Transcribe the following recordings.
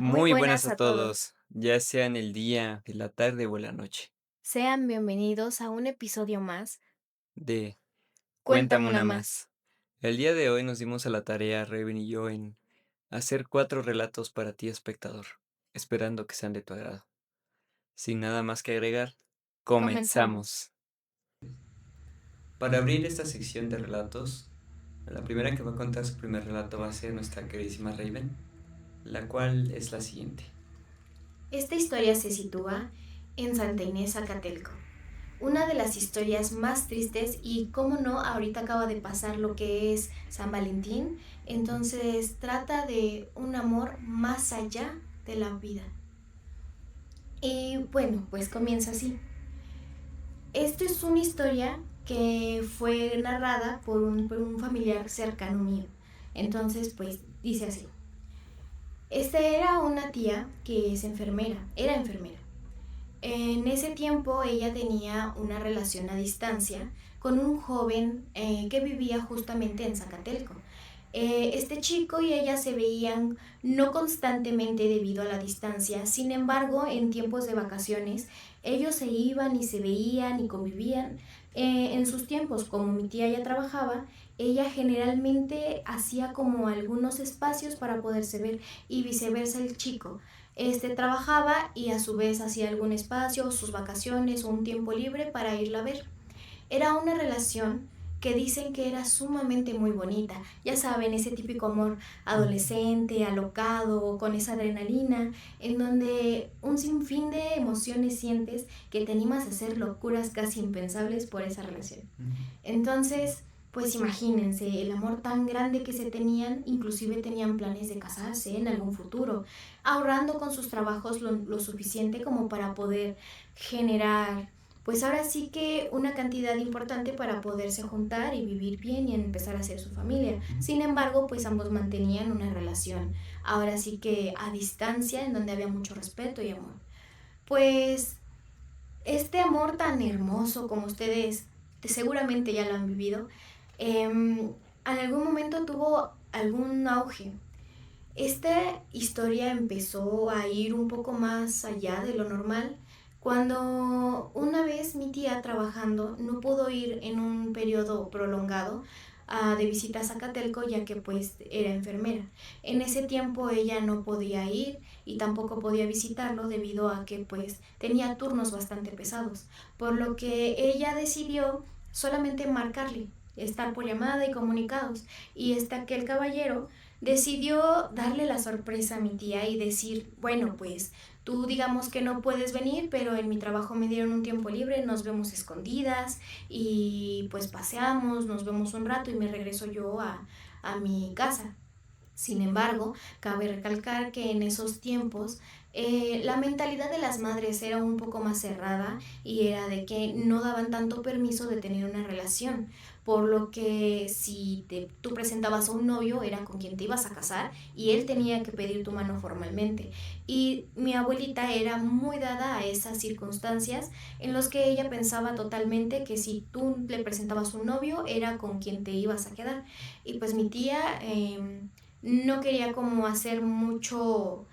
Muy Muy buenas buenas a a todos. todos, ya sea en el día, en la tarde o en la noche, Sean bienvenidos a un episodio más. de Cuéntame Cuéntame una una más. más. El día de hoy nos dimos a la tarea, Raven y yo, en hacer 4 relatos para ti, espectador, esperando que sean de tu agrado. Sin nada más que agregar, Comenzamos. comenzamos. Para abrir esta sección de relatos, la primera que va a contar su primer relato va a ser nuestra queridísima Raven, la cual es la siguiente. Esta historia se sitúa en Santa Inés, Zacatelco. Una de las historias más tristes y, cómo no, ahorita acaba de pasar lo que es San Valentín, entonces trata de un amor más allá de la vida. Y bueno, pues comienza así. Esta es una historia que fue narrada por un familiar cercano mío. Entonces, pues dice así. Esta era una tía que es enfermera, era enfermera. En ese tiempo ella tenía una relación a distancia con un joven que vivía justamente en Zacatelco. Este chico y ella se veían no constantemente debido a la distancia, sin embargo, en tiempos de vacaciones, ellos se iban y se veían y convivían. En sus tiempos, como mi tía ya trabajaba, ella generalmente hacía como algunos espacios para poderse ver y viceversa el chico. Trabajaba y a su vez hacía algún espacio, sus vacaciones o un tiempo libre para irla a ver. Era una relación que dicen que era sumamente muy bonita. Ya saben, ese típico amor adolescente, alocado, con esa adrenalina, en donde un sinfín de emociones sientes que te animas a hacer locuras casi impensables por esa relación. Entonces, pues imagínense el amor tan grande que se tenían, inclusive tenían planes de casarse en algún futuro, ahorrando con sus trabajos lo suficiente como para poder generar, pues ahora sí que una cantidad importante para poderse juntar y vivir bien y empezar a hacer su familia. Sin embargo, pues ambos mantenían una relación, ahora sí que a distancia, en donde había mucho respeto y amor. Pues este amor tan hermoso como ustedes seguramente ya lo han vivido, en algún momento tuvo algún auge. Esta historia empezó a ir un poco más allá de lo normal cuando una vez mi tía trabajando no pudo ir en un periodo prolongado de visita a Zacatelco, ya que pues era enfermera. En ese tiempo ella no podía ir y tampoco podía visitarlo debido a que pues tenía turnos bastante pesados, por lo que ella decidió solamente marcarle, estar por llamada y comunicados, y aquel caballero decidió darle la sorpresa a mi tía y decir, bueno, pues tú digamos que no puedes venir, pero en mi trabajo me dieron un tiempo libre, nos vemos escondidas y pues paseamos, nos vemos un rato y me regreso yo a mi casa. Sin embargo, cabe recalcar que en esos tiempos la mentalidad de las madres era un poco más cerrada y era de que no daban tanto permiso de tener una relación, por lo que si tú presentabas a un novio era con quien te ibas a casar y él tenía que pedir tu mano formalmente. Y mi abuelita era muy dada a esas circunstancias en los que ella pensaba totalmente que si tú le presentabas un novio era con quien te ibas a quedar. Y pues mi tía no quería como hacer mucho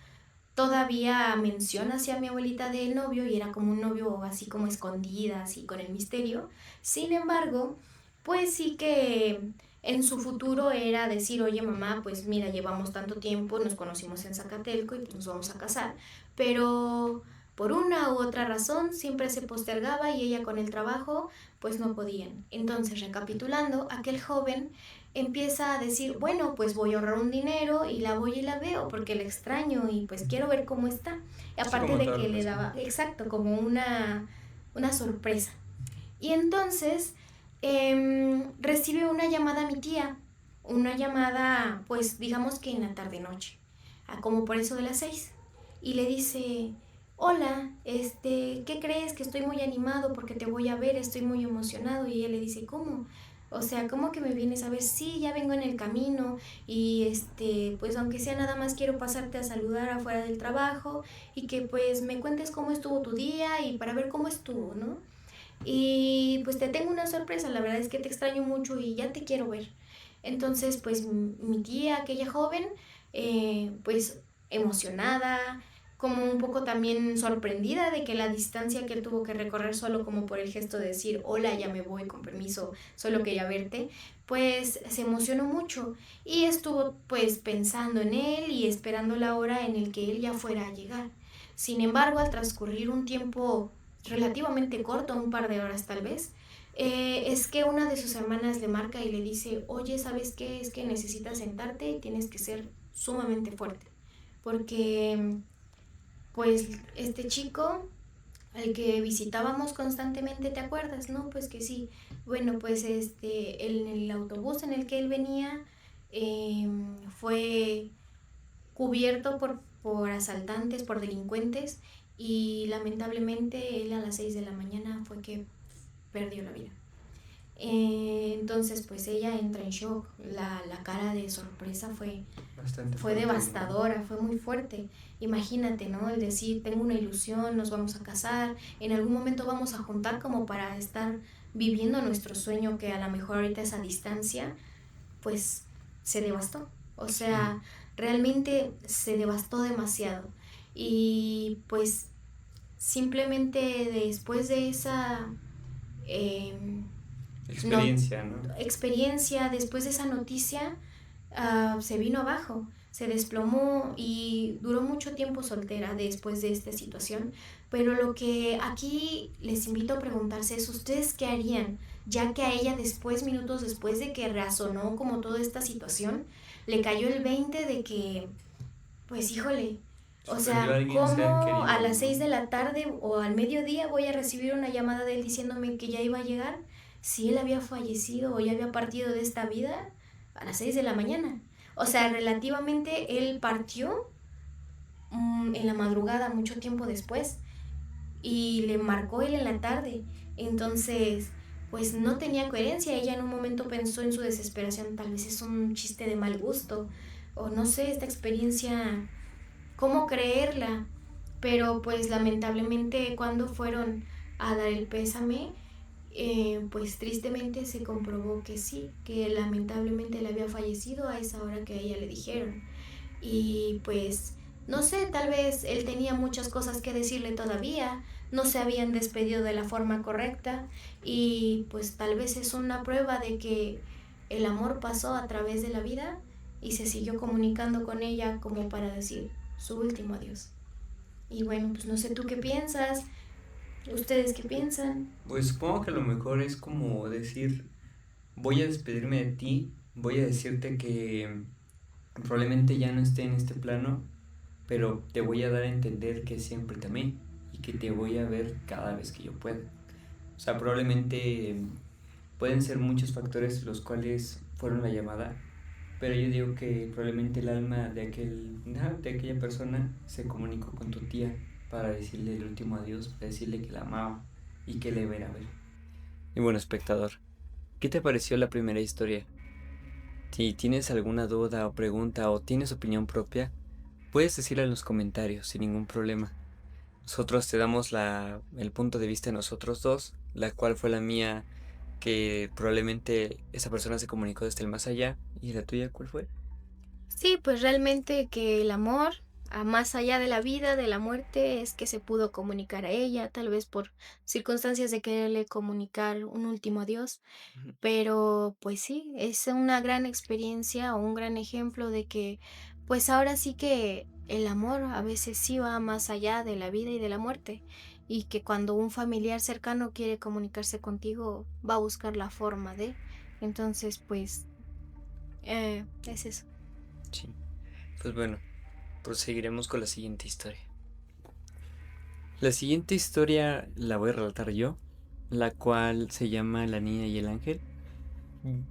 todavía mención hacia mi abuelita del novio y era como un novio así como escondida, así con el misterio. Sin embargo, pues sí que en su futuro era decir, oye mamá, pues mira, llevamos tanto tiempo, nos conocimos en Zacatelco y pues nos vamos a casar, pero por una u otra razón siempre se postergaba y ella con el trabajo pues no podían. Entonces, recapitulando, aquel joven empieza a decir, bueno, pues voy a ahorrar un dinero y la voy y la veo porque la extraño y pues quiero ver cómo está. Y Sí, aparte como de toda que le relación. daba, exacto, como una sorpresa. Y entonces recibe una llamada a mi tía, una llamada pues digamos que en la tarde-noche, como por eso de las 6. Y le dice, hola, ¿qué crees? Que estoy muy animado porque te voy a ver, estoy muy emocionado. Y ella le dice, ¿cómo? O sea, ¿cómo que me vienes a ver? Sí, ya vengo en el camino y pues aunque sea nada más quiero pasarte a saludar afuera del trabajo y que pues me cuentes cómo estuvo tu día y para ver cómo estuvo, ¿no? Y pues te tengo una sorpresa, la verdad es que te extraño mucho y ya te quiero ver. Entonces, pues mi tía, aquella joven, pues emocionada, como un poco también sorprendida de que la distancia que él tuvo que recorrer solo como por el gesto de decir, hola, ya me voy, con permiso, solo quería verte, pues se emocionó mucho y estuvo pues pensando en él y esperando la hora en el que él ya fuera a llegar. Sin embargo, al transcurrir un tiempo relativamente corto, un par de horas tal vez, es que una de sus hermanas le marca y le dice, oye, ¿sabes qué? Es que necesitas sentarte y tienes que ser sumamente fuerte, porque pues este chico al que visitábamos constantemente, ¿te acuerdas? No, pues que sí. Bueno, pues en el autobús en el que él venía fue cubierto por asaltantes, por delincuentes y lamentablemente él a las 6 de la mañana fue que perdió la vida. Entonces, pues ella entra en shock. La cara de sorpresa Bastante fue fuerte, ¿no? devastadora, fue muy fuerte. Imagínate, ¿no? El decir, tengo una ilusión, nos vamos a casar, en algún momento vamos a juntar como para estar viviendo nuestro sueño que a lo mejor ahorita esa distancia, pues se devastó. O Sí, sea, realmente se devastó demasiado. Y pues simplemente después de esa eh, no, experiencia, ¿no? experiencia, después de esa noticia, se vino abajo, se desplomó y duró mucho tiempo soltera después de esta situación. Pero lo que aquí les invito a preguntarse es, ¿ustedes qué harían? Ya que a ella después, minutos después de que razonó como toda esta situación, le cayó el 20 de que, pues híjole, o Pues perdió a sea, alguien ser ¿cómo a querido, las ¿no? 6 de la tarde o al mediodía voy a recibir una llamada de él diciéndome que ya iba a llegar? Si él había fallecido o ya había partido de esta vida a las 6 de la mañana. O sea, relativamente él partió en la madrugada, mucho tiempo después, y le marcó él en la tarde. Entonces, pues no tenía coherencia. Ella en un momento pensó en su desesperación, tal vez es un chiste de mal gusto, o no sé, esta experiencia cómo creerla, pero pues lamentablemente cuando fueron a dar el pésame, pues tristemente se comprobó que sí, que lamentablemente él había fallecido a esa hora que a ella le dijeron. Y pues no sé, tal vez él tenía muchas cosas que decirle todavía, no se habían despedido de la forma correcta y pues tal vez es una prueba de que el amor pasó a través de la vida y se siguió comunicando con ella como para decir su último adiós. Y bueno, pues no sé tú qué piensas, ustedes qué piensan. Pues supongo que lo mejor es como decir, voy a despedirme de ti, voy a decirte que probablemente ya no esté en este plano, pero te voy a dar a entender que siempre te amé y que te voy a ver cada vez que yo pueda. O sea, probablemente pueden ser muchos factores los cuales fueron la llamada, pero yo digo que probablemente el alma de aquella persona se comunicó con tu tía para decirle el último adiós, para decirle que la amaba y que le iba a ir a ver. Y bueno, espectador, ¿qué te pareció la primera historia? Si tienes alguna duda o pregunta o tienes opinión propia, puedes decirla en los comentarios sin ningún problema. Nosotros te damos el punto de vista de nosotros dos, la cual fue la mía, que probablemente esa persona se comunicó desde el más allá. ¿Y la tuya cuál fue? Sí, pues realmente que el amor, más allá de la vida, de la muerte, es que se pudo comunicar a ella, tal vez por circunstancias de quererle comunicar un último adiós. Ujú. Pero, pues sí, es una gran experiencia o un gran ejemplo de que, pues ahora sí que el amor a veces sí va más allá de la vida y de la muerte, y que cuando un familiar cercano quiere comunicarse contigo, va a buscar la forma de. Entonces, pues, es eso. Sí. Pues bueno, proseguiremos con la siguiente historia. La siguiente historia la voy a relatar yo, la cual se llama La niña y el ángel.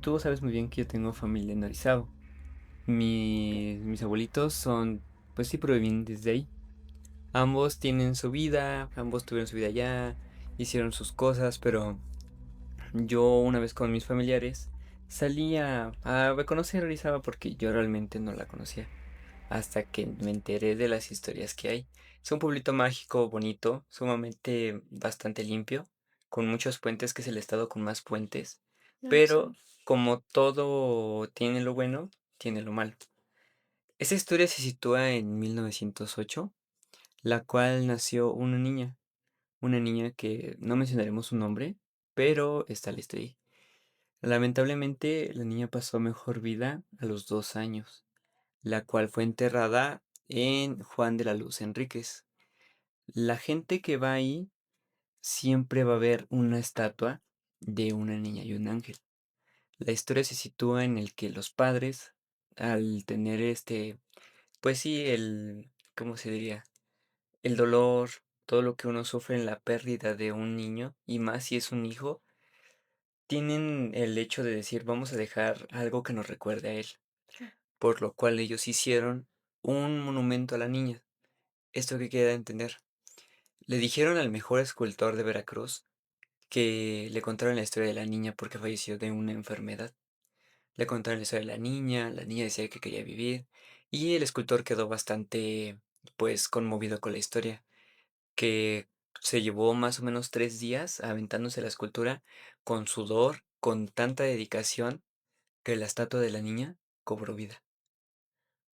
Tú sabes muy bien que yo tengo familia en Orizaba. Mis abuelitos son, pues sí, provenientes de ahí. Ambos tienen su vida, ambos tuvieron su vida allá, hicieron sus cosas, pero yo una vez con mis familiares salí a conocer Orizaba porque yo realmente no la conocía hasta que me enteré de las historias que hay. Es un pueblito mágico, bonito, sumamente bastante limpio, con muchos puentes, que es el estado con más puentes, Ah, pero sí. como todo tiene lo bueno, tiene lo malo. Esta historia se sitúa en 1908, la cual nació una niña que no mencionaremos su nombre, pero está la historia ahí. Lamentablemente, la niña pasó mejor vida a los 2 años, la cual fue enterrada en Juan de la Luz Enríquez. La gente que va ahí siempre va a ver una estatua de una niña y un ángel. La historia se sitúa en el que los padres, al tener pues sí, ¿cómo se diría? El dolor, todo lo que uno sufre en la pérdida de un niño, y más si es un hijo, tienen el hecho de decir, vamos a dejar algo que nos recuerde a él, Sí. por lo cual ellos hicieron un monumento a la niña. ¿Esto qué queda a entender? Le dijeron al mejor escultor de Veracruz que le contaron la historia de la niña porque falleció de una enfermedad. Le contaron la historia de la niña decía que quería vivir, y el escultor quedó bastante, pues, conmovido con la historia, que se llevó más o menos 3 días aventándose la escultura con sudor, con tanta dedicación, que la estatua de la niña cobró vida.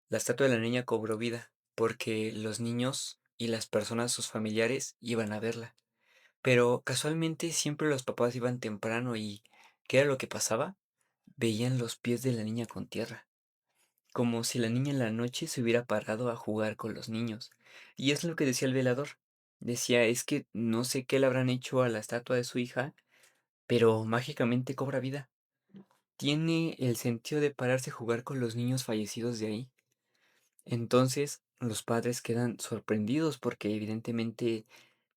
La estatua de la niña cobró vida porque los niños y las personas, sus familiares, iban a verla. Pero casualmente siempre los papás iban temprano y ¿qué era lo que pasaba? Veían los pies de la niña con tierra, como si la niña en la noche se hubiera parado a jugar con los niños. Y es lo que decía el velador. Decía, es que no sé qué le habrán hecho a la estatua de su hija, pero mágicamente cobra vida. Tiene el sentido de pararse a jugar con los niños fallecidos de ahí. Entonces, los padres quedan sorprendidos porque evidentemente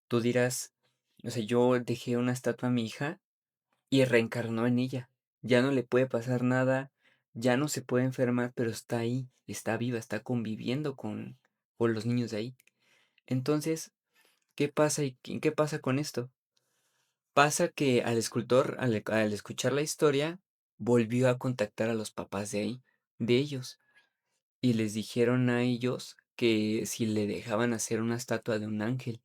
tú dirás, o sea, yo dejé una estatua a mi hija y reencarnó en ella. Ya no le puede pasar nada, ya no se puede enfermar, pero está ahí, está viva, está conviviendo con los niños de ahí. Entonces, ¿qué pasa y qué pasa con esto? Pasa que al escultor, al escuchar la historia, volvió a contactar a los papás de ahí, de ellos, y les dijeron a ellos que si le dejaban hacer una estatua de un ángel.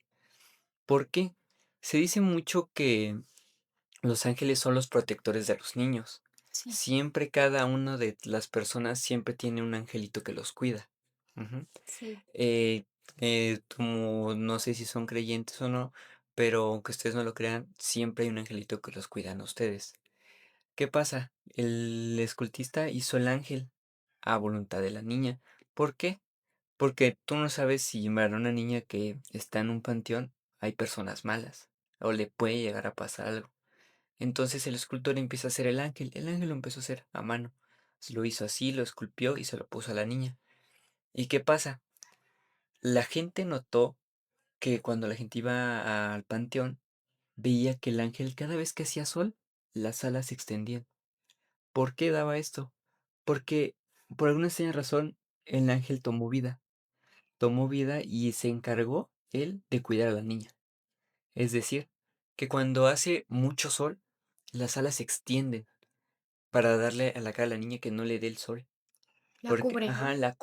¿Por qué? Se dice mucho que los ángeles son los protectores de los niños. Sí, Siempre cada una de las personas siempre tiene un angelito que los cuida. Ujú. sí. Eh, como no sé si son creyentes o no, pero aunque ustedes no lo crean, siempre hay un angelito que los cuida a ustedes. ¿Qué pasa? El escultista hizo el ángel a voluntad de la niña. ¿Por qué? Porque tú no sabes si para una niña que está en un panteón hay personas malas o le puede llegar a pasar algo. Entonces el escultor empieza a hacer el ángel. El ángel lo empezó a hacer a mano. Lo hizo así, lo esculpió y se lo puso a la niña. ¿Y qué pasa? La gente notó que cuando la gente iba al panteón, veía que el ángel cada vez que hacía sol, las alas se extendían. ¿Por qué daba esto? Porque por alguna extraña razón el ángel tomó vida y se encargó él de cuidar a la niña. Es decir, que cuando hace mucho sol, las alas se extienden para darle a la cara a la niña que no le dé el sol. La Porque, cubre, ¿no? ajá, la Sí,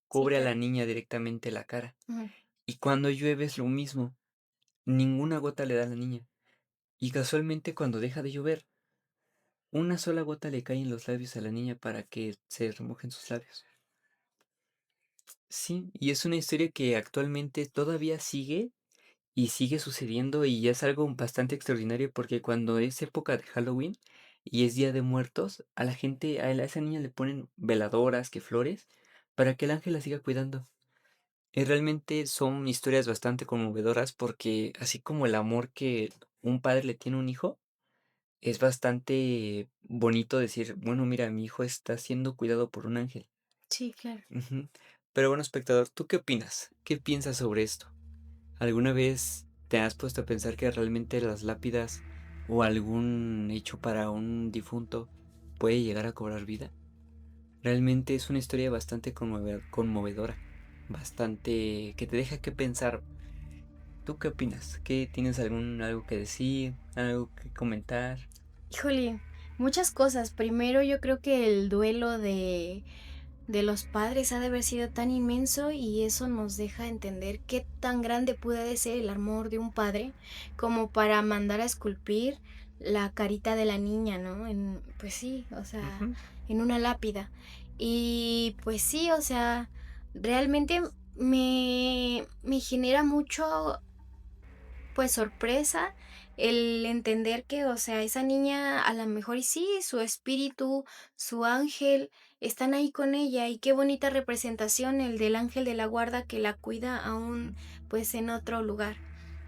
cubre a la claro. niña directamente la cara. Ujú. Y cuando llueve es lo mismo, ninguna gota le da a la niña. Y casualmente cuando deja de llover, una sola gota le cae en los labios a la niña para que se remojen sus labios. Sí, y es una historia que actualmente todavía sigue y sigue sucediendo y es algo bastante extraordinario porque cuando es época de Halloween y es Día de Muertos, a la gente, a esa niña le ponen veladoras, que flores, para que el ángel la siga cuidando. Y realmente son historias bastante conmovedoras porque así como el amor que un padre le tiene a un hijo, es bastante bonito decir, bueno, mira, mi hijo está siendo cuidado por un ángel. Sí, claro. Ujú. Pero bueno, espectador, ¿tú qué opinas? ¿Qué piensas sobre esto? ¿Alguna vez te has puesto a pensar que realmente las lápidas o algún hecho para un difunto puede llegar a cobrar vida? Realmente es una historia bastante conmovedora, bastante que te deja que pensar. ¿Tú qué opinas? ¿Qué tienes algo que decir, algo que comentar? Híjole, muchas cosas. Primero, yo creo que el duelo de los padres ha de haber sido tan inmenso y eso nos deja entender qué tan grande puede ser el amor de un padre como para mandar a esculpir la carita de la niña, ¿no? Pues sí, o sea, Ujú. en una lápida. Y pues sí, o sea, Realmente me genera mucho, pues, sorpresa el entender que, o sea, esa niña a la mejor y sí, su espíritu, su ángel están ahí con ella, y qué bonita representación el del ángel de la guarda que la cuida aún, pues, en otro lugar.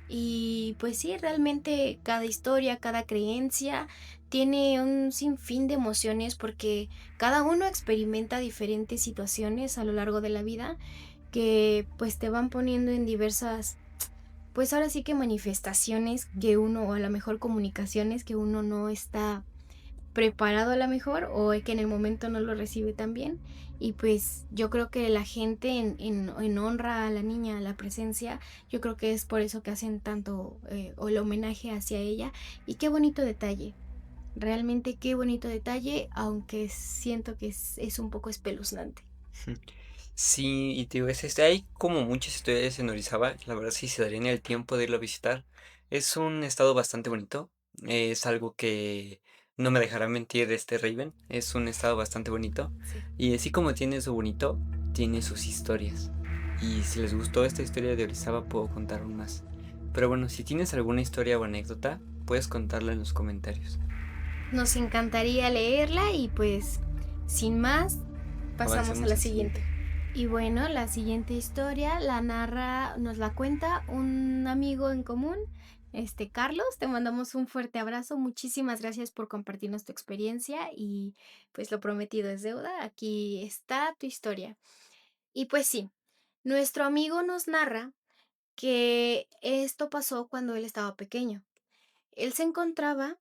Y, pues sí, realmente cada historia, cada creencia tiene un sinfín de emociones, porque cada uno experimenta diferentes situaciones a lo largo de la vida que, pues, te van poniendo en diversas, pues ahora sí que manifestaciones que uno, o a lo mejor comunicaciones que uno no está preparado a la mejor, o que en el momento no lo recibe tan bien. Y pues yo creo que la gente en honra a la niña, a la presencia, yo creo que es por eso que hacen tanto, o el homenaje hacia ella. Y qué bonito detalle, realmente qué bonito detalle, aunque siento que es un poco espeluznante. Sí, y te digo, hay como muchas historias en Orizaba, la verdad sí se darían el tiempo de irlo a visitar. Es un estado bastante bonito, es algo que no me dejará mentir este Raven, es un estado bastante bonito Sí. y así como tiene su bonito, tiene sus historias. Y si les gustó esta historia de Orizaba puedo contar aún más. Pero bueno, si tienes alguna historia o anécdota, puedes contarla en los comentarios. Nos encantaría leerla y pues, sin más, pasamos a Avancemos la al siguiente. siguiente. Y bueno, la siguiente historia la narra, nos la cuenta un amigo en común, Carlos. Te mandamos un fuerte abrazo. Muchísimas gracias por compartirnos tu experiencia y pues lo prometido es deuda. Aquí está tu historia. Y pues sí, nuestro amigo nos narra que esto pasó cuando él estaba pequeño. Él se encontraba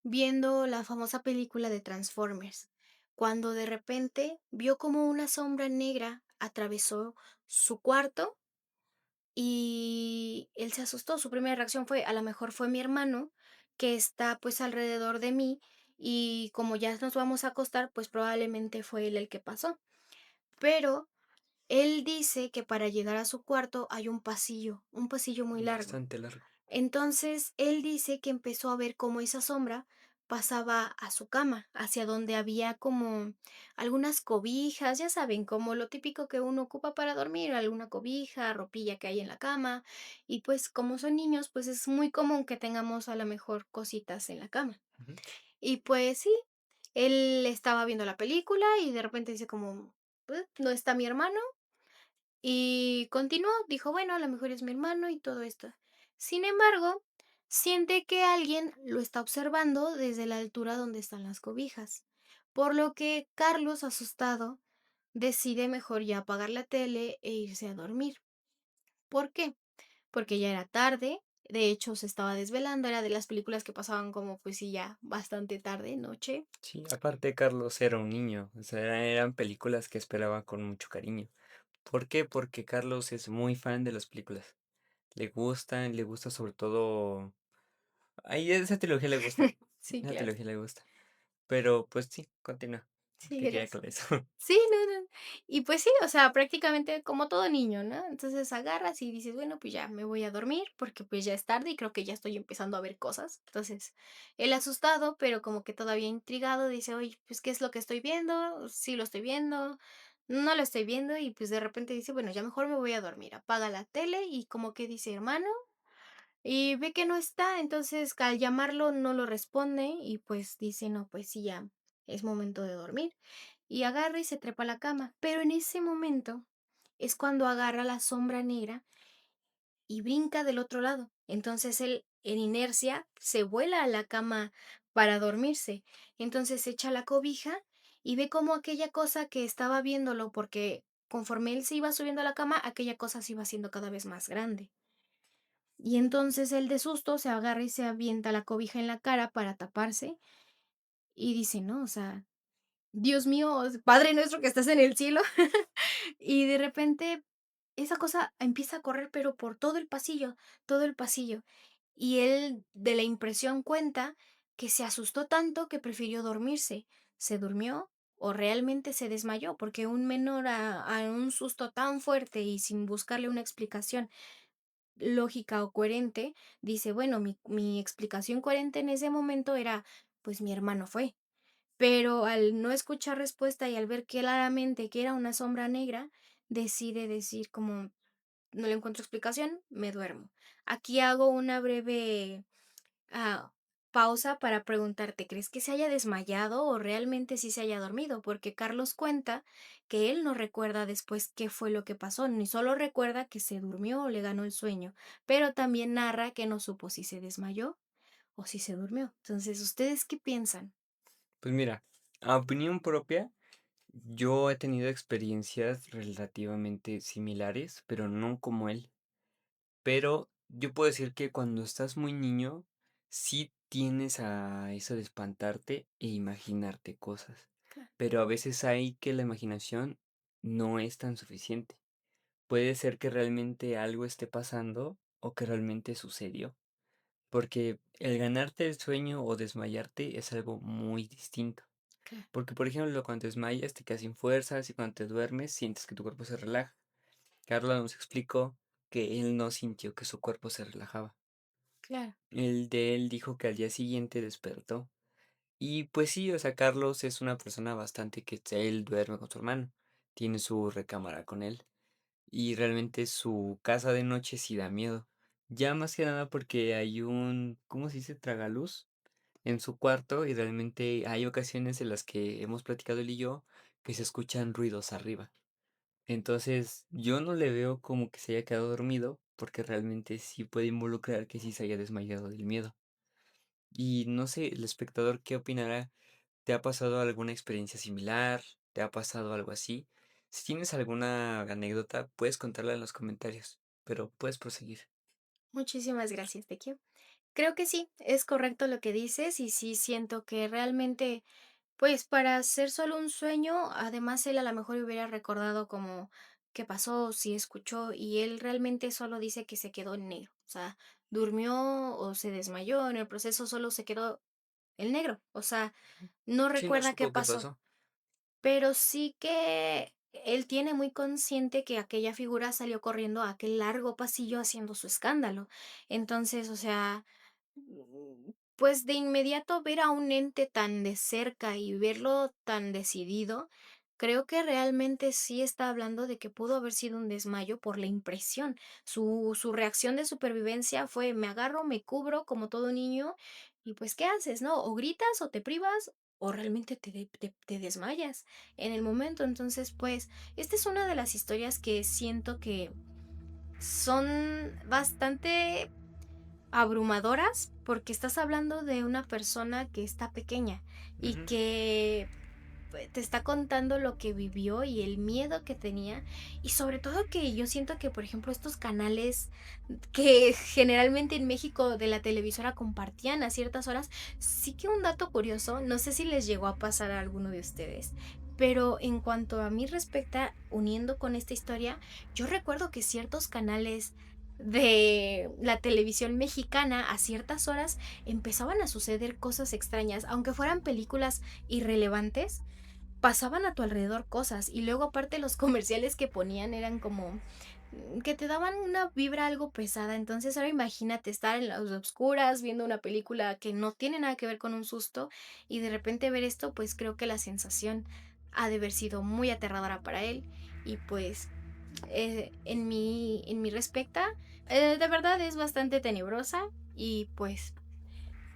viendo la famosa película de Transformers, cuando de repente vio como una sombra negra atravesó su cuarto y él se asustó. Su primera reacción fue, a lo mejor fue mi hermano que está pues alrededor de mí y como ya nos vamos a acostar, pues probablemente fue él el que pasó. Pero él dice que para llegar a su cuarto hay un pasillo muy largo. Bastante largo. Entonces, él dice que empezó a ver cómo esa sombra pasaba a su cama, hacia donde había como algunas cobijas, ya saben, como lo típico que uno ocupa para dormir, alguna cobija, ropilla que hay en la cama. Y pues como son niños, pues es muy común que tengamos a lo mejor cositas en la cama. Ujú. Y pues sí, él estaba viendo la película y de repente dice como, No está mi hermano", y continuó, dijo: "Bueno, a lo mejor es mi hermano y todo esto". Sin embargo, siente que alguien lo está observando desde la altura donde están las cobijas, por lo que Carlos, asustado, decide mejor ya apagar la tele e irse a dormir. ¿Por qué? Porque ya era tarde, de hecho se estaba desvelando, era de las películas que pasaban como, pues sí, ya bastante tarde, noche. Sí, aparte Carlos era un niño, o sea, eran películas que esperaba con mucho cariño. ¿Por qué? Porque Carlos es muy fan de las películas. Le gusta sobre todo... Ahí esa trilogía le gusta, Sí, esa claro. trilogía le gusta. Pero pues sí, continúa, Sí, que quería gracias. con eso. Sí, no. Y pues sí, o sea, prácticamente como todo niño, ¿no? Entonces agarras y dices, bueno, pues ya me voy a dormir porque pues ya es tarde y creo que ya estoy empezando a ver cosas. Entonces, él asustado, pero como que todavía intrigado, dice, oye, pues ¿qué es lo que estoy viendo? Sí lo estoy viendo, no lo estoy viendo y pues de repente dice, bueno, ya mejor me voy a dormir. Apaga la tele y como que dice, hermano, y ve que no está, entonces al llamarlo no lo responde y pues dice, no, pues sí, ya es momento de dormir. Y agarra y se trepa a la cama, pero en ese momento es cuando agarra la sombra negra y brinca del otro lado. Entonces él, en inercia, se vuela a la cama para dormirse. Entonces echa la cobija y ve como aquella cosa que estaba viéndolo, porque conforme él se iba subiendo a la cama, aquella cosa se iba haciendo cada vez más grande. Y entonces él de susto se agarra y se avienta la cobija en la cara para taparse y dice, no, o sea, Dios mío, Padre nuestro que estás en el cielo. Y de repente esa cosa empieza a correr, pero por todo el pasillo, todo el pasillo. Y él de la impresión cuenta que se asustó tanto que prefirió dormirse. ¿Se durmió o realmente se desmayó? Porque un menor a un susto tan fuerte y sin buscarle una explicación lógica o coherente, dice, bueno, mi explicación coherente en ese momento era, pues mi hermano fue. Pero al no escuchar respuesta y al ver claramente que era una sombra negra, decide decir como, no le encuentro explicación, me duermo. Aquí hago una breve Ah, pausa para preguntarte, ¿crees que se haya desmayado o realmente sí se haya dormido? Porque Carlos cuenta que él no recuerda después qué fue lo que pasó, ni solo recuerda que se durmió o le ganó el sueño, pero también narra que no supo si se desmayó o si se durmió. Entonces, ¿ustedes qué piensan? Pues mira, a opinión propia, yo he tenido experiencias relativamente similares, pero no como él. Pero yo puedo decir que cuando estás muy niño, sí tienes a eso de espantarte e imaginarte cosas. Claro, Pero a veces hay que la imaginación no es tan suficiente. Puede ser que realmente algo esté pasando o que realmente sucedió. Porque el ganarte el sueño o desmayarte es algo muy distinto. claro, Porque, por ejemplo, cuando te desmayas te quedas sin fuerzas y cuando te duermes sientes que tu cuerpo se relaja. Carla nos explicó que él no sintió que su cuerpo se relajaba. claro, Él dijo que al día siguiente despertó. Y pues sí, o sea, Carlos es una persona bastante que él duerme con su hermano. Tiene su recámara con él. Y realmente su casa de noche sí da miedo. Ya más que nada porque hay un, ¿cómo se dice? Tragaluz en su cuarto y realmente hay ocasiones en las que hemos platicado él y yo que se escuchan ruidos arriba. Entonces, yo no le veo como que se haya quedado dormido, porque realmente sí puede involucrar que sí se haya desmayado del miedo. Y no sé, el espectador, ¿qué opinará? ¿Te ha pasado alguna experiencia similar? ¿Te ha pasado algo así? Si tienes alguna anécdota, puedes contarla en los comentarios, pero puedes proseguir. muchísimas gracias, Becky. Creo que sí, es correcto lo que dices y sí siento que realmente pues para ser solo un sueño, además él a lo mejor hubiera recordado como qué pasó, si escuchó, y él realmente solo dice que se quedó en negro. O sea, durmió o se desmayó, en el proceso solo se quedó en negro. O sea, no Sí, no recuerda qué supo qué pasó. pasó. Pero sí que él tiene muy consciente que aquella figura salió corriendo a aquel largo pasillo haciendo su escándalo. Entonces, o sea, pues de inmediato ver a un ente tan de cerca y verlo tan decidido, creo que realmente sí está hablando de que pudo haber sido un desmayo por la impresión. Su reacción de supervivencia fue: me agarro, me cubro como todo niño, y pues, ¿qué haces, no? O gritas o te privas o realmente te desmayas en el momento. Entonces, pues, esta es una de las historias que siento que son bastante abrumadoras, porque estás hablando de una persona que está pequeña y Ujú, que te está contando lo que vivió y el miedo que tenía, y sobre todo que yo siento que, por ejemplo, estos canales que generalmente en México de la televisora compartían a ciertas horas, sí que un dato curioso, no sé si les llegó a pasar a alguno de ustedes, pero en cuanto a mí respecta, uniendo con esta historia, yo recuerdo que ciertos canales de la televisión mexicana a ciertas horas empezaban a suceder cosas extrañas, aunque fueran películas irrelevantes, pasaban a tu alrededor cosas, y luego aparte los comerciales que ponían eran como que te daban una vibra algo pesada. Entonces ahora imagínate estar en las obscuras viendo una película que no tiene nada que ver con un susto y de repente ver esto, pues creo que la sensación ha de haber sido muy aterradora para él. Y pues en mi respecta, de verdad es bastante tenebrosa. Y pues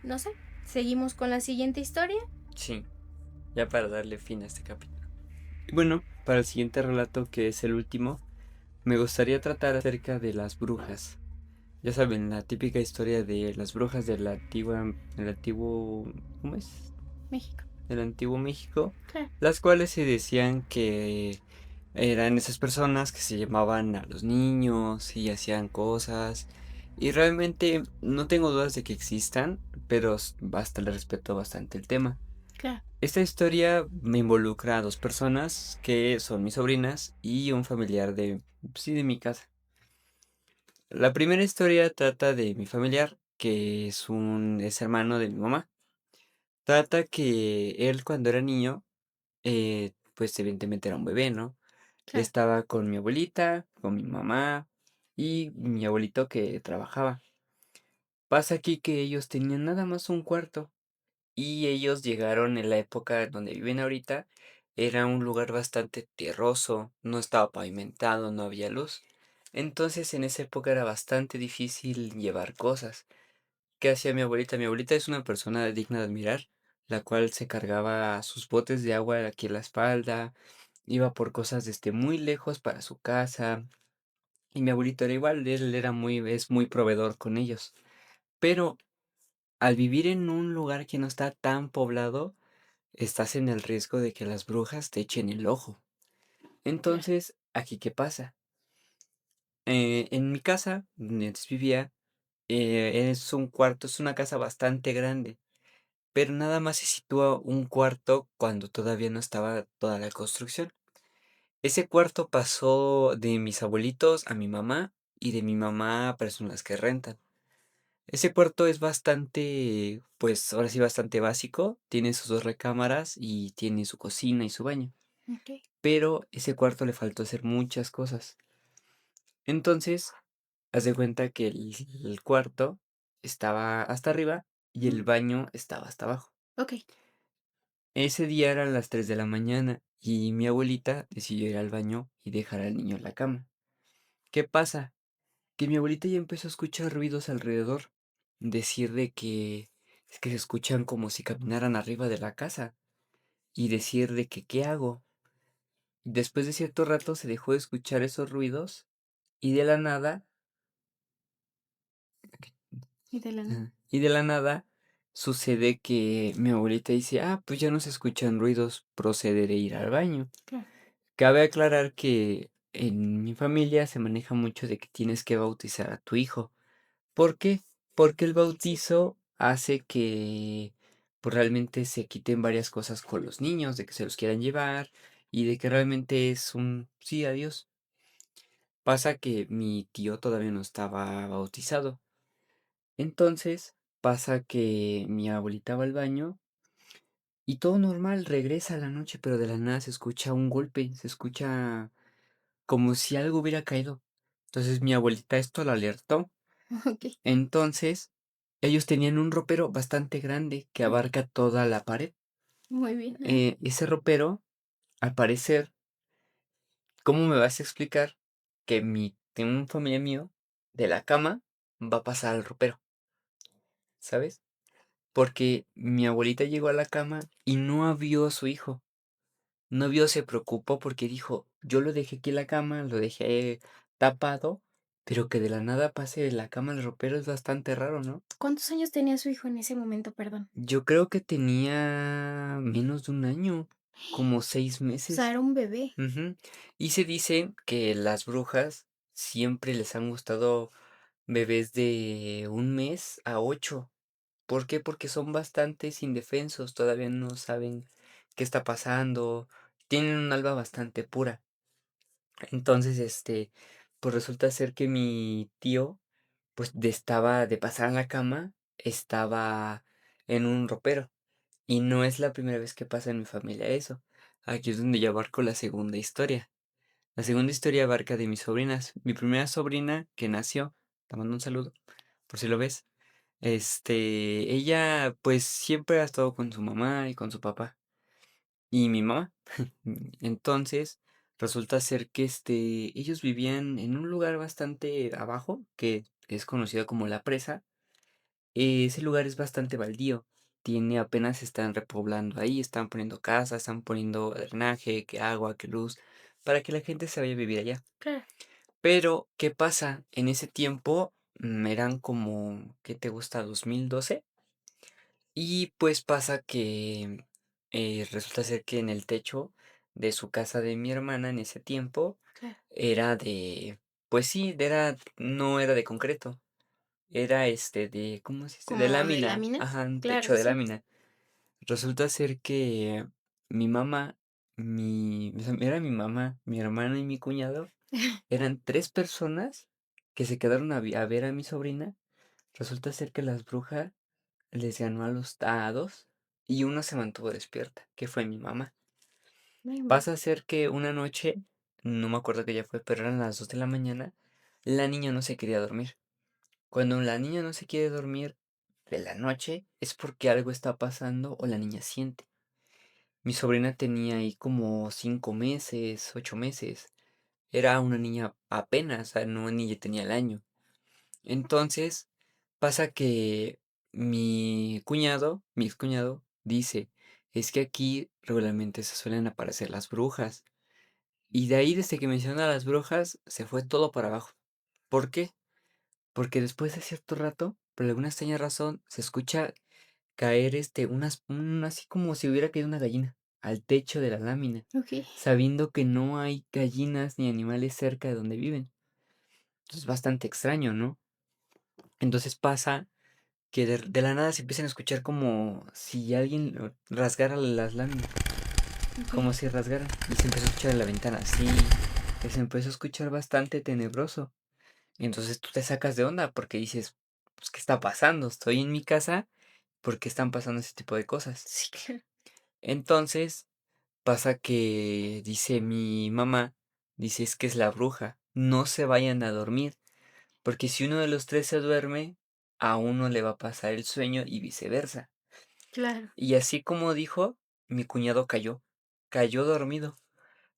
no sé, seguimos con la siguiente historia. sí, ya para darle fin a este capítulo. Y bueno, para el siguiente relato, que es el último, me gustaría tratar acerca de las brujas. Ya saben, la típica historia de las brujas de la antigua, del antiguo, ¿cómo es? México. Del antiguo México, Claro, las cuales se decían que eran esas personas que se llamaban a los niños y hacían cosas. Y realmente no tengo dudas de que existan, pero basta, le respeto bastante el tema. claro. Esta historia me involucra a dos personas que son mis sobrinas y un familiar de, sí, de mi casa. La primera historia trata de mi familiar, que es hermano de mi mamá. Trata que él cuando era niño, pues evidentemente era un bebé, ¿no? Claro, Estaba con mi abuelita, con mi mamá y mi abuelito que trabajaba. Pasa aquí que ellos tenían nada más un cuarto y ellos llegaron en la época donde viven ahorita, Era un lugar bastante tierroso, no estaba pavimentado, no había luz. Entonces, en esa época era bastante difícil llevar cosas. ¿Qué hacía mi abuelita? Mi abuelita es una persona digna de admirar, la cual se cargaba sus botes de agua aquí en la espalda, iba por cosas desde muy lejos para su casa. Y mi abuelito era igual, él era es muy proveedor con ellos. Pero al vivir en un lugar que no está tan poblado, estás en el riesgo de que las brujas te echen el ojo. Claro. Entonces, ¿aquí qué pasa? En mi casa, donde antes vivía, es un cuarto, es una casa bastante grande, pero nada más se sitúa un cuarto cuando todavía no estaba toda la construcción. Ese cuarto pasó de mis abuelitos a mi mamá y de mi mamá a personas que rentan. Ese cuarto es bastante, pues ahora sí, bastante básico. Tiene sus dos recámaras y tiene su cocina y su baño. Ok. Pero ese cuarto le faltó hacer muchas cosas. Entonces, haz de cuenta que el cuarto estaba hasta arriba y el baño estaba hasta abajo. Ok. Ese día eran las 3 de la mañana y mi abuelita decidió ir al baño y dejar al niño en la cama. ¿Qué pasa? Que mi abuelita ya empezó a escuchar ruidos alrededor, decir de que es que se escuchan como si caminaran arriba de la casa y decir de que ¿qué hago? Después de cierto rato se dejó de escuchar esos ruidos y de la nada, Y de la nada. ajá, y de la nada sucede que mi abuelita dice, ah, pues ya no se escuchan ruidos, procederé a ir al baño. Claro. Cabe aclarar que en mi familia se maneja mucho de que tienes que bautizar a tu hijo. ¿Por qué? Porque el bautizo hace que, pues, realmente se quiten varias cosas con los niños, de que se los quieran llevar y de que realmente es un sí, adiós. Pasa que mi tío todavía no estaba bautizado. Entonces, pasa que mi abuelita va al baño y todo normal, regresa a la noche, pero de la nada se escucha un golpe, se escucha como si algo hubiera caído. Entonces mi abuelita esto la alertó. Ok. Entonces, ellos tenían un ropero bastante grande que abarca toda la pared. Muy bien. Ajá. Ese ropero, al parecer, ¿cómo me vas a explicar que un familiar mío de la cama va a pasar al ropero? ¿Sabes? Porque mi abuelita llegó a la cama y no vio a su hijo. No vio, se preocupó porque dijo, yo lo dejé aquí en la cama, lo dejé tapado, pero que de la nada pase de la cama al ropero es bastante raro, ¿no? ¿Cuántos años tenía su hijo en ese momento, perdón? Yo creo que tenía menos de un año, como 6 O sea, meses. era un bebé. Ujú. Y se dice que las brujas siempre les han gustado bebés de 1 mes a 8. ¿Por qué? Porque son bastantes indefensos, todavía no saben qué está pasando, tienen un alma bastante pura. Entonces, pues resulta ser que mi tío, pues estaba de pasar a la cama, estaba en un ropero. Y no es la primera vez que pasa en mi familia eso. Aquí es donde yo abarco la segunda historia. La segunda historia abarca de mis sobrinas. Mi primera sobrina que nació, te mando un saludo, por si lo ves. Ella pues siempre ha estado con su mamá y con su papá. Y mi mamá. Entonces, resulta ser que ellos vivían en un lugar bastante abajo, que es conocido como La Presa. Ese lugar es bastante baldío. Tiene apenas están repoblando ahí, están poniendo casas, están poniendo drenaje, que agua, que luz, para que la gente se vaya a vivir allá. Claro. Pero, ¿qué pasa? En ese tiempo eran como, ¿qué te gusta? 2012. Y pues pasa que resulta ser que en el techo de su casa de mi hermana en ese tiempo Claro. era pues sí, no era de concreto, era ¿cómo se dice? De ¿Como de lámina, lámina? ajá, un techo Claro, de sí. lámina. Resulta ser que mi mamá, o sea, era mi mamá, mi hermana y mi cuñado, eran 3 personas que se quedaron a ver a mi sobrina. Resulta ser que las brujas les ganó a los dados y una se mantuvo despierta, que fue mi mamá. No Pasa a inventes. ser que una noche, no me acuerdo qué ya fue, pero eran las 2 de la mañana, la niña no se quería dormir. Cuando la niña no se quiere dormir de la noche es porque algo está pasando o la niña siente. Mi sobrina tenía ahí como 5 meses, 8 meses. Era una niña apenas, o sea, no ni ya tenía el año. Entonces, pasa que mi excuñado, dice: "Es que aquí regularmente se suelen aparecer las brujas". Y de ahí, desde que menciona a las brujas, se fue todo para abajo. ¿Por qué? Porque después de cierto rato, por alguna extraña razón, se escucha caer, así como si hubiera caído una gallina al techo de la lámina, Okey. sabiendo que no hay gallinas ni animales cerca de donde viven. Es bastante extraño, ¿no? Entonces pasa que de la nada se empiezan a escuchar como si alguien rasgara las láminas, Okey. como si rasgaran, y se empezó a escuchar en la ventana así, y se empezó a escuchar bastante tenebroso. Y entonces tú te sacas de onda porque dices: "Pues, ¿qué está pasando? Estoy en mi casa, ¿por qué están pasando ese tipo de cosas?". Sí, claro. Entonces pasa que dice mi mamá, dice: "Es que es la bruja, no se vayan a dormir, porque si uno de los 3 se duerme, a uno le va a pasar el sueño y viceversa". Claro. Y así como dijo, mi cuñado cayó dormido.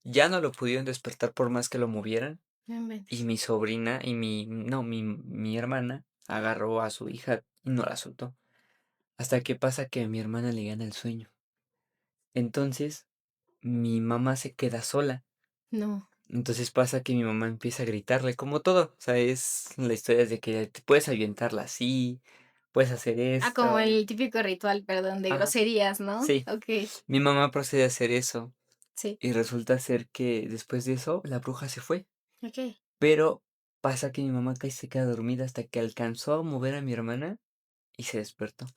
Ya no lo pudieron despertar por más que lo movieran, No y inventes. mi sobrina y mi hermana agarró a su hija y no la soltó, hasta que pasa que a mi hermana le gana el sueño. Entonces, mi mamá se queda sola. No. Entonces pasa que mi mamá empieza a gritarle, como todo, o sea, es la historia de que te puedes avientarla así, puedes hacer Ah, como esto. el típico ritual, perdón, de Ajá, groserías, ¿no? sí. Okey, Mi mamá procede a hacer eso, sí, y resulta ser que después de eso, la bruja se fue, okey. pero pasa que mi mamá casi se queda dormida hasta que alcanzó a mover a mi hermana y se despertó.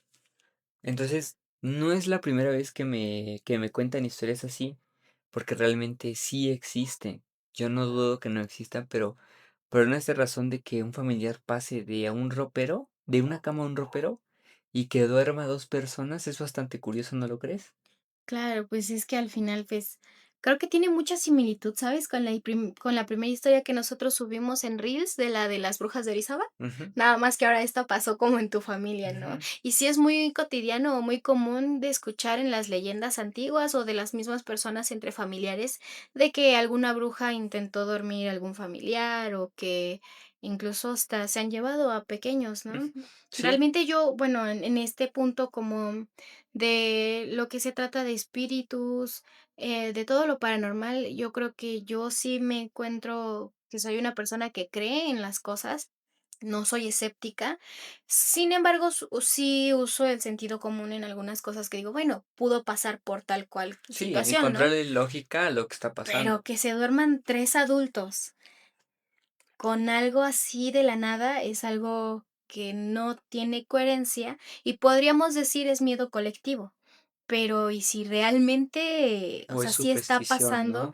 Entonces, no es la primera vez que me cuentan historias así, porque realmente sí existen. Yo no dudo que no existan, pero por una esta razón de que un familiar pase de a un ropero, de una cama a un ropero, y que duerma 2 personas, es bastante curioso, ¿no lo crees? Claro, pues es que al final, pues, creo que tiene mucha similitud, ¿sabes? Con la primera historia que nosotros subimos en Reels de la de las brujas de Orizaba. Ujú, Nada más que ahora esto pasó como en tu familia, ¿no? ujú. Y sí es muy cotidiano o muy común de escuchar en las leyendas antiguas o de las mismas personas entre familiares de que alguna bruja intentó dormir a algún familiar o que incluso hasta se han llevado a pequeños, ¿no? Ujú. Sí, Realmente yo, bueno, en este punto como de lo que se trata de espíritus, de todo lo paranormal, yo creo que yo sí me encuentro que soy una persona que cree en las cosas, no soy escéptica. Sin embargo, sí uso el sentido común en algunas cosas que digo, bueno, pudo pasar por tal cual sí, situación, ¿no? encontrarle lógica a lo que está Pero pasando. que se duerman 3 adultos con algo así de la nada es algo que no tiene coherencia y podríamos decir es miedo colectivo. Pero, ¿y si realmente, o O es sea, sí está superstición, pasando? ¿no?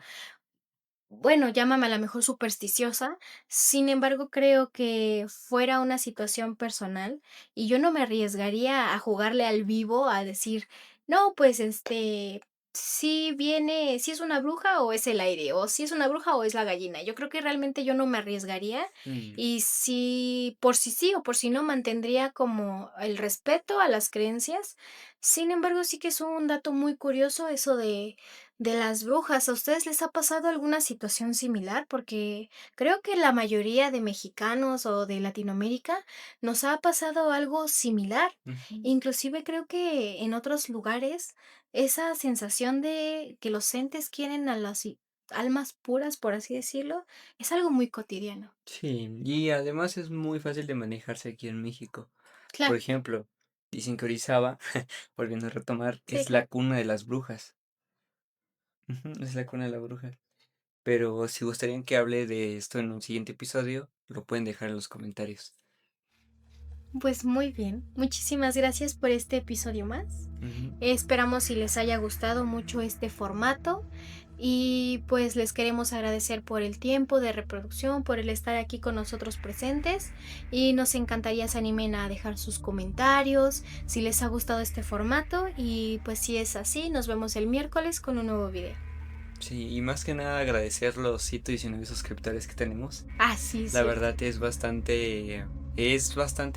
Bueno, llámame a la mejor supersticiosa, sin embargo, creo que fuera una situación personal, y yo no me arriesgaría a jugarle al vivo, a decir: "No, pues, si es una bruja o es el aire, o si es una bruja o es la gallina". Yo creo que realmente yo no me arriesgaría, Mm, y si por si sí o por si no, mantendría como el respeto a las creencias. Sin embargo, sí que es un dato muy curioso eso de las brujas, ¿a ustedes les ha pasado alguna situación similar? Porque creo que la mayoría de mexicanos o de Latinoamérica nos ha pasado algo similar. ujú. Inclusive creo que en otros lugares esa sensación de que los entes quieren a las almas puras, por así decirlo, es algo muy cotidiano. Sí, y además es muy fácil de manejarse aquí en México. Por Claro, ejemplo, dicen que Orizaba, volviendo a retomar, sí, es claro. la cuna de las brujas. Ujú, es la cuna de la bruja. Pero si gustarían que hable de esto en un siguiente episodio, lo pueden dejar en los comentarios. Pues muy bien, muchísimas gracias por este episodio más. Ujú, Esperamos si les haya gustado mucho este formato y pues les queremos agradecer por el tiempo de reproducción, por el estar aquí con nosotros presentes y nos encantaría se animen a dejar sus comentarios si les ha gustado este formato y pues si es así, nos vemos el miércoles con un nuevo video. sí, y más que nada agradecer los 119 suscriptores que tenemos. Ah, sí, La cierto. verdad es bastante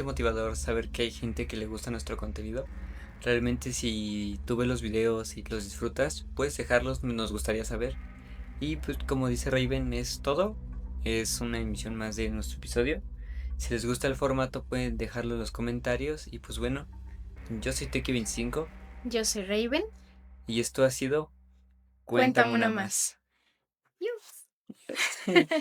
motivador saber que hay gente que le gusta nuestro contenido. Realmente si tú ves los videos y los disfrutas, puedes dejarlos, nos gustaría saber. Y pues como dice Raven, es todo. Es una emisión más de nuestro episodio. Si les gusta el formato pueden dejarlo en los comentarios. Y pues bueno, yo soy Teki25 Yo soy Raven. y esto ha sido Cuéntame Cuéntame una una más. más. Yus.